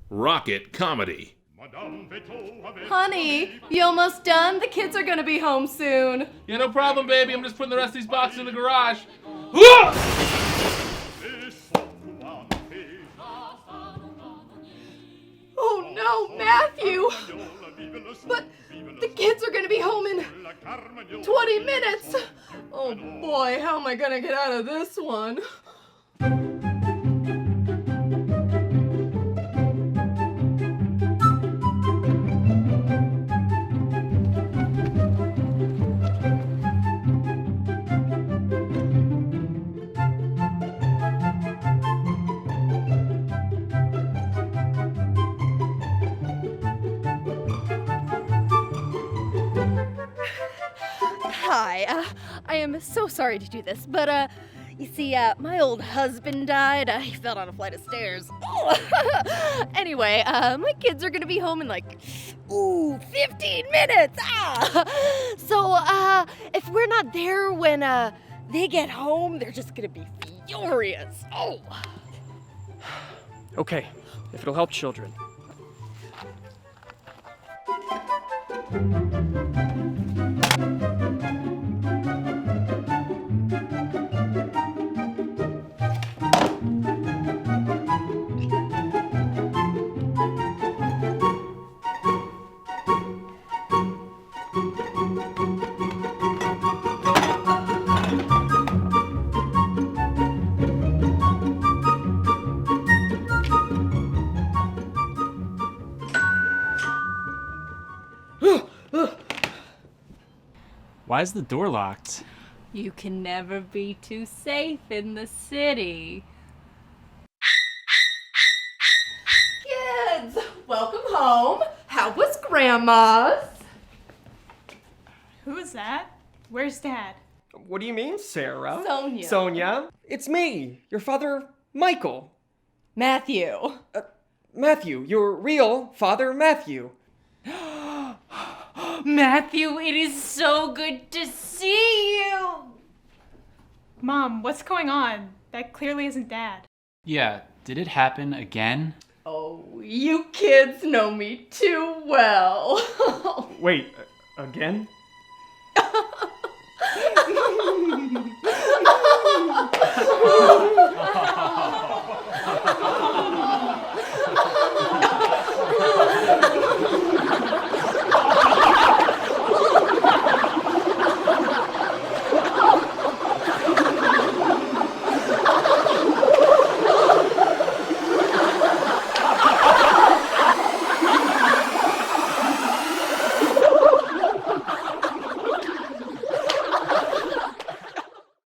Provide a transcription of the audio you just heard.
rocket comedy. Honey, you almost done? The kids are gonna be home soon. Yeah, no problem, baby. I'm just putting the rest of these boxes in the garage. Oh no, Matthew! But the kids are gonna be home in 20 minutes! Oh boy, how am I gonna get out of this one? Hi, I am so sorry to do this, but, you see, my old husband died. He fell down a flight of stairs. Anyway, my kids are gonna be home in 15 minutes. So, if we're not there when, they get home, they're just gonna be furious. Oh. Okay, if it'll help children. Why is the door locked? You can never be too safe in the city. Kids, welcome home. How was Grandma's? Who is that? Where's Dad? What do you mean, Sarah? Sonia. Sonia? It's me, your father, Michael. Matthew. Matthew, your real father, Matthew. Matthew, it is so good to see you! Mom, what's going on? That clearly isn't Dad. Yeah, did it happen again? Oh, you kids know me too well. Wait, again?